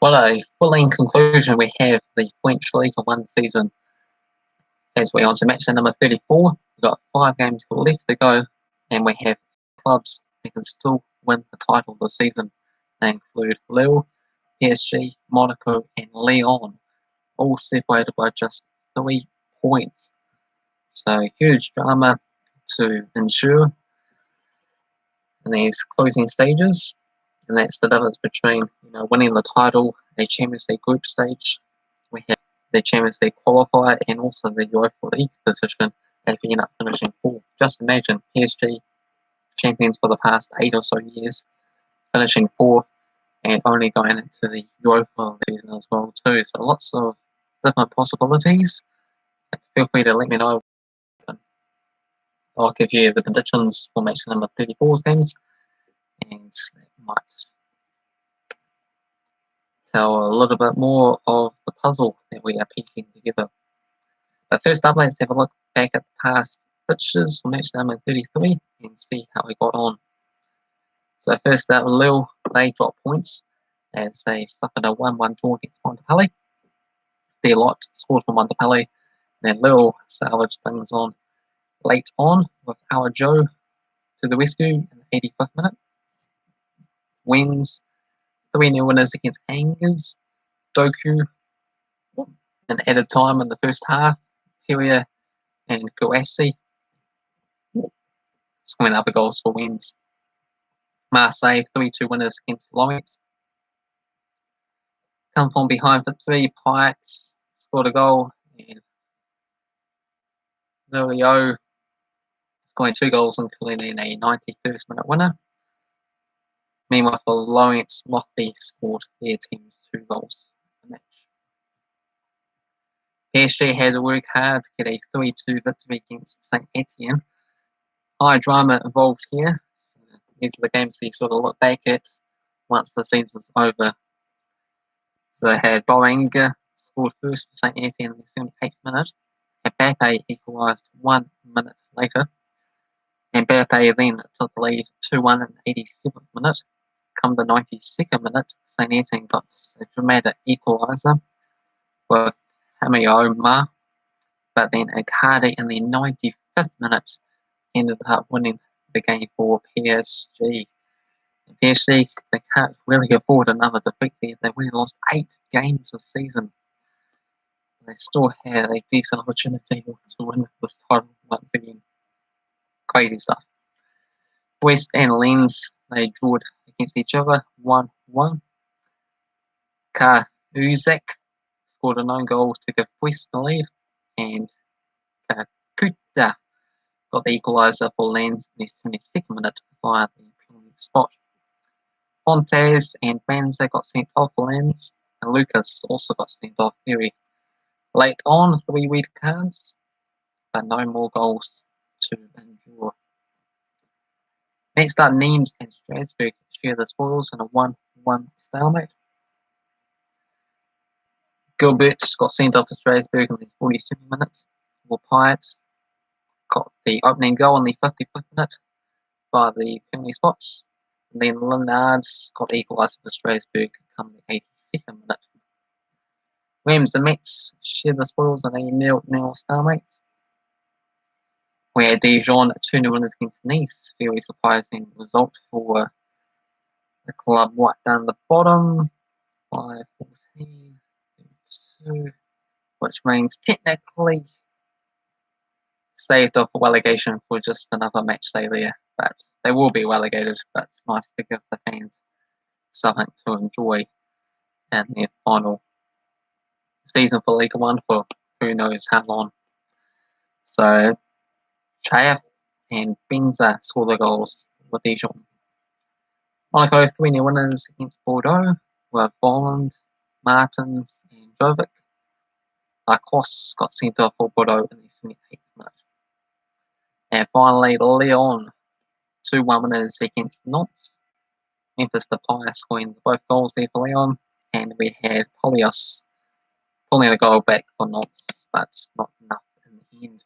What a full conclusion we have the French League of one season. As we're on to match number 34, we've got 5 games left to go, and we have clubs that can still win the title this season. They include Lille, PSG, Monaco, and Lyon, all separated by just 3 points. So huge drama to ensure in these closing stages, and that's the difference between winning the title, a Champions League group stage. We have the Champions League qualifier and also the Europa League position if you end up finishing 4th. Just imagine PSG, champions for the past 8 or so years, finishing 4th and only going into the Europa season as well too. So lots of different possibilities. Feel free to let me know. I'll give you the predictions for match number 34's games, and that might tell a little bit more of the puzzle that we are piecing together. But first up, let's have a look back at the past fixtures for match number 33 and see how we got on. So first up, Lille, they dropped points as they suffered a 1-1 draw against Montpellier. Delot scored for Montpellier, then Lille salvaged things on late on with our Joe to the rescue in the 85th minute. Wins 3-0 winners against Angers. Doku in added time in the first half. Terrier and Guassi scoring other goals for wins. Marseille 3-2 winners against Lorient. Come from behind for 3. Pikes scored a goal, and Lilio scoring 2 goals, including a 91st minute winner. Meanwhile, for Lorient, Mothby scored their team's 2 goals in the match. PSG had to work hard to get a 3-2 victory against St Etienne. High drama involved here. So these are the games you sort of look back at once the season's over. So they had Boanga scored first for St Etienne in the 78th minute. Mbappe equalised 1 minute later. Mbappe then took the lead 2-1 in the 87th minute. Come the 92nd minute, St Etienne got a dramatic equaliser with Hamio Ma, but then Icardi in the 95th minute ended up winning the game for PSG. PSG, they can't really afford another defeat there. They've only lost 8 games this season. They still have a decent opportunity to win this title once again. Crazy stuff. Brest and Lens, they drew against each other 1-1. Uzak scored a 9-goal to give Brest the lead, and Kakuta got the equaliser for Lens in the 22nd minute via the penalty spot. Fontes and Banza got sent off for Lens, and Lucas also got sent off very late on, 3 red cards, but no more goals to endure. Next up, Reims and Strasbourg share the spoils in a 1-1 stalemate. Gilbert got sent off to Strasbourg in the 47th minute, while Pyatt got the opening goal in the 55th minute by the penalty spots. And then Lennard's got the equaliser for Strasbourg come the 82nd minute. Reims and Metz share the spoils in a 0-0 stalemate. We had Dijon 2-0 winners against Nice. Very surprising result for the club right down the bottom by 14, 2, which means technically saved off a relegation for just another match day there. But they will be relegated, but it's nice to give the fans something to enjoy in their final season for Ligue 1 for who knows how long. So Chayef and Benza score the goals with Dijon. Monaco 3-0 winners against Bordeaux with Volland, Martins and Jovic. Lacoste got sent off for Bordeaux in the 78th minute. And finally, Lyon 2-1 winners against Nantes. Memphis Depay scoring both goals there for Lyon, and we had Polios pulling a goal back for Nantes, but not enough in the end.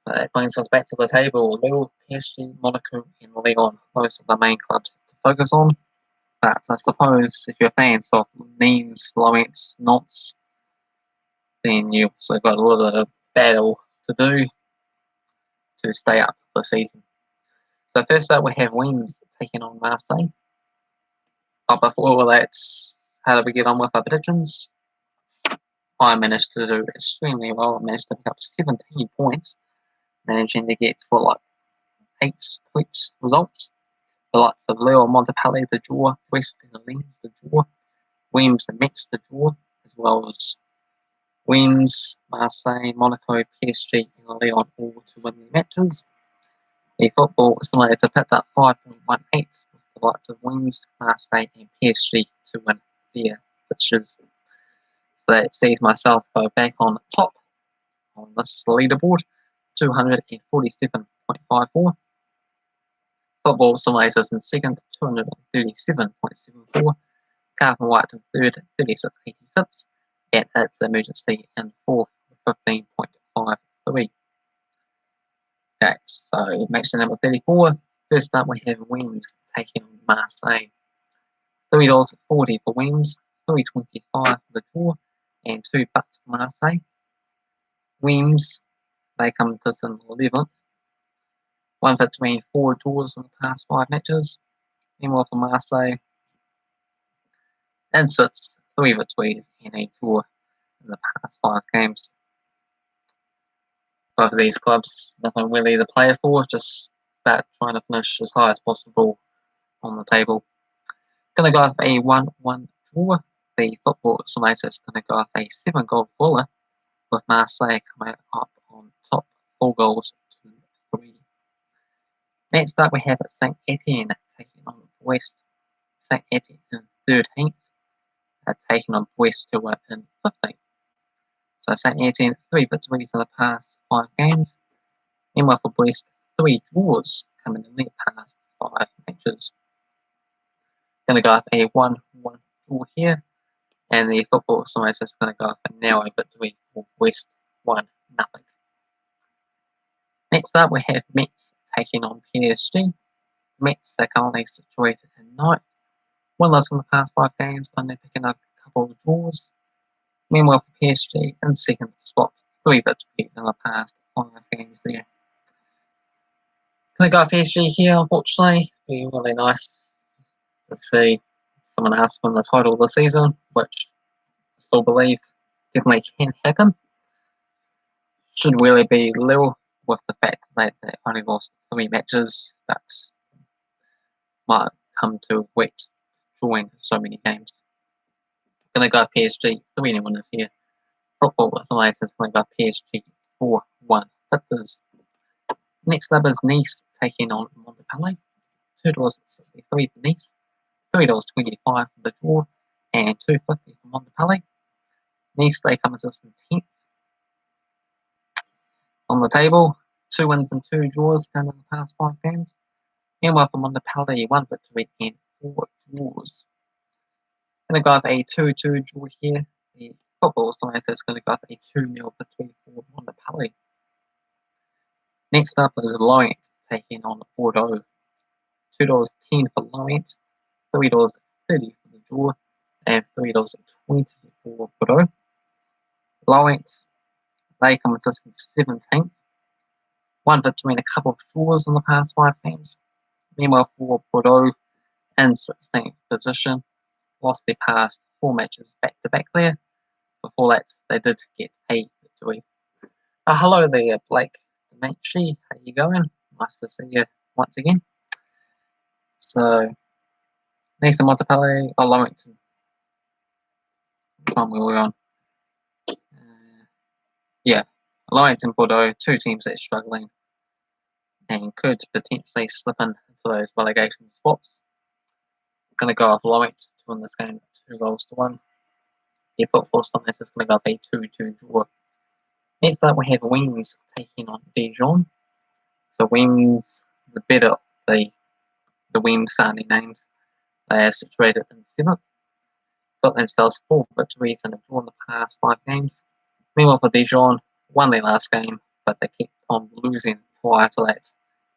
So that brings us back to the table. Lille, PSG, Monaco, and Lyon. Those are the main clubs to focus on. But I suppose if you're fans of names, Lawrence, Knots, then you also got a little bit of battle to do to stay up for the season. So first up we have Reims taking on Marseille. But before all that, how did we get on with our predictions? I managed to do extremely well. I managed to pick up 17 points, managing to get for like 8 quick results. The likes of Lille, Montpellier, the draw, Brest and Lens, the draw, Reims and Metz, the draw, as well as Reims, Marseille, Monaco, PSG and Lyon all to win the matches. The football simulator picked up 5.18 with the likes of Reims, Marseille and PSG to win their fixtures. So that sees myself go back on top on this leaderboard, 247.54. Football simulators in second, 237.74. Cavan Wright in third, 36.86. And it's emergency in fourth, 15.53. Okay, so match number 34. First up, we have Reims taking on Marseille. $3.40 for Reims, $3.25 for the draw, and $2 for Marseille. Reims, they come to some 11th. One between 4 draws in the past 5 matches. Meanwhile for Marseille, and sits 3 victories and a draw in the past 5 games. Both of these clubs, nothing really to play for, just about trying to finish as high as possible on the table. Going to go with a 1-1 draw. The football simulator is going to go with a 7-goal thriller, with Marseille coming up on top, 4 goals to 3. Next up, we have St Etienne taking on Brest. St Etienne in 13th, taking on Brest, who are in 15th. So St Etienne, 3 victories in the past 5 games. Meanwhile for Brest, 3 draws coming in their past 5 matches. Going to go with a 1-1 draw here, and the football simulator is going to go with a narrow victory for Brest, 1-0. Next up, we have Metz taking on PSG. Metz are currently situated in 9th. 1 loss in the past 5 games, only picking up a couple of draws. Meanwhile for PSG in 2nd spot, 3 victories in the past 5 games there. Gonna go PSG here, unfortunately. It'd be really nice to see someone else win the title of the season, which I still believe definitely can happen. Should really be Lille, with the fact that they only lost 3 matches. That's might come to wet drawing so many games. Gonna go PSG, 3 winners here. Football simulator is going to go PSG 4-1 victors. Next up is Nice taking on Montpellier. $2.63 for Nice, $3.25 for the draw, and $2.50 for Montpellier. Nice, they come into 10th on the table. 2 wins and 2 draws come in the past 5 games. Meanwhile for Montpellier, 1 victory and 4 draws. Going to go with a 2-2 draw here. The football science is going to go with a 2-0 victory for Montpellier. Next up is Lorient taking on Bordeaux. $2.10 for Lorient, $3.30 for the draw, and $3.20 for Bordeaux. Lorient, they come into 17th. 1 victory and a couple of draws in the past 5 games. Meanwhile for Bordeaux, in 16th position, lost their past 4 matches back-to-back there. Before that, they did get a victory. Hello there, Blake Demanchi. How you going? Nice to see you once again. So, next to Montpellier, Lorient. Which one were we on? Yeah, Lorient and Bordeaux, 2 teams that are struggling and could potentially slip into those relegation spots. I'm going to go off Lorient to win this game 2-1. The football science is going to go a 2-2 draw. Next up, we have Reims taking on Dijon. So Reims, the better of the Reims sounding names, they are situated in 7th. Got themselves 4 victories and a draw in the past 5 games. Meanwhile for Dijon, won their last game, but they kept on losing prior to that.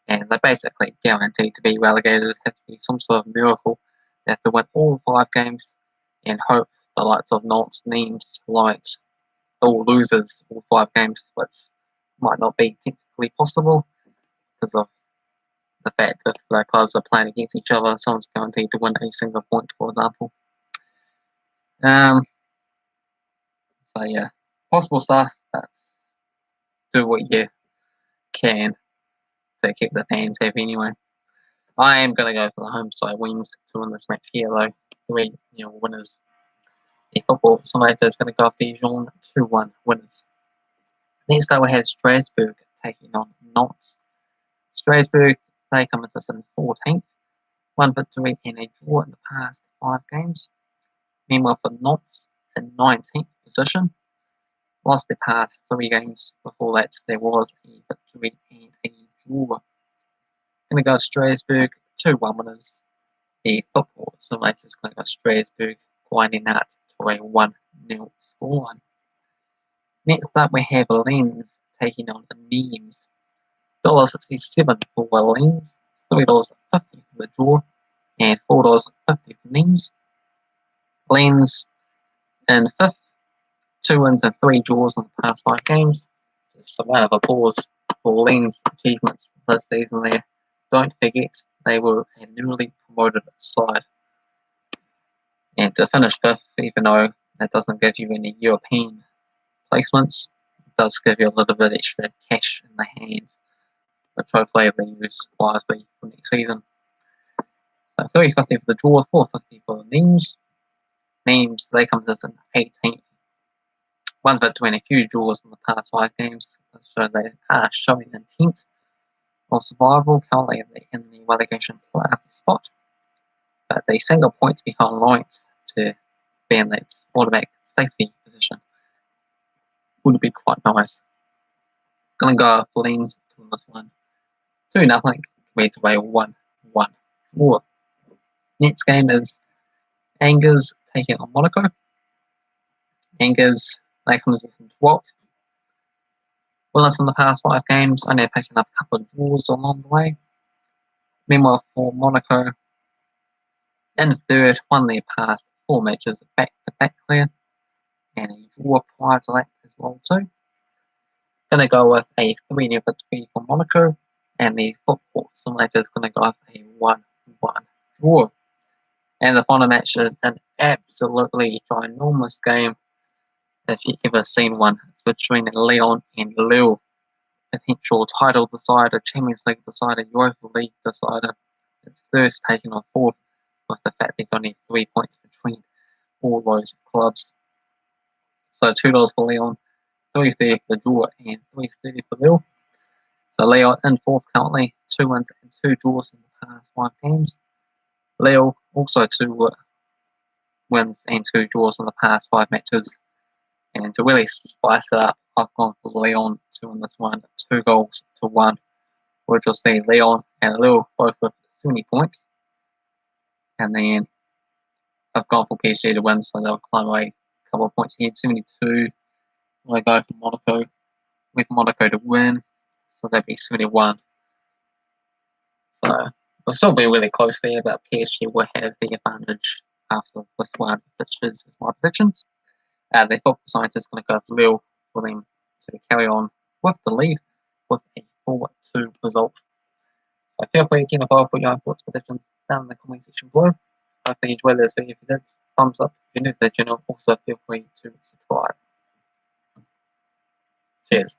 And they're basically guaranteed to be relegated. It has to be some sort of miracle They have to win all 5 games and hope the likes of Nantes, Nimes, Light, all losers all 5 games, which might not be technically possible because of the fact that if the clubs are playing against each other, someone's guaranteed to win a single point, for example. So yeah, possible stuff. Do what you can to keep the fans happy anyway. I am going to go for the home side Reims to win this match here though. 3-0 winners. The Football Simulator is going to go after Dijon 2-1 winners. Next up we have Strasbourg taking on Nantes. Strasbourg, they come into us in 14th. 1 victory and a draw in the past 5 games. Meanwhile for Nantes in 19th position. Lost the past 3 games. Before that there was a victory and a draw. Going to go Strasbourg 2-1 winners. The Football Simulator is going to go Strasbourg winding out to a 1-0 scoreline. Next up we have Lens taking on Nimes. $1.67 for Lens, $3.50 for the draw, and $4.50 for Nimes. Lens in 5th, 2 wins and 3 draws in the past 5 games. Just a round of applause for Lens' achievements this season there. Don't forget, they were a newly promoted side. And to finish 5th, even though that doesn't give you any European placements, it does give you a little bit extra cash in the hand, which hopefully they use wisely for next season. So $3.50 for the draw, $4.50 for the Nimes. Nimes, they come to us in 18th. 1 victory and a few draws in the past 5 games, so they are showing intent of survival currently in the relegation playoff spot. But the single point behind Light to be in that automatic safety position would be quite nice. Gonna go for Lens to win this one 2-0 compared to a 1-1 draw. Next game is Angers taking on Monaco. Angers, they come as in 12th. Winners in the past 5 games, only picking up a couple of draws along the way. Meanwhile for Monaco, in 3rd, won their past 4 matches back to back there, and a draw prior to that as well too. Gonna go with a 3-0 victory for Monaco, and the Football Simulator is gonna go with a 1-1 draw. And the final match is an absolutely ginormous game, if you've ever seen one. It's between Lyon and Lille. Potential title decider, Champions League decider, Europa League decider. It's first taken on 4th, with the fact there's only 3 points between all those clubs. So $2 for Lyon, $3.30 for the draw, and $3.30 for Lille. So Lyon in 4th currently, 2 wins and 2 draws in the past 5 games. Lille also 2 wins and 2 draws in the past 5 matches. And to really spice it up, I've gone for Lyon to win this one 2-1, which you'll see Lyon and Lille both with 70 points. And then I've gone for PSG to win, so they'll climb away a couple of points ahead. 72. I go for Monaco, with Monaco to win, so that'd be 71. So we'll still be really close there, but PSG will have the advantage after this one, which is my predictions. The Football Science is going to go for Lille for them to carry on with the lead with a 4-2 result. So feel free to put your own thoughts and predictions down in the comment section below. Hopefully you enjoyed this video. If you did, thumbs up. If you're new to the channel, also feel free to subscribe. Cheers.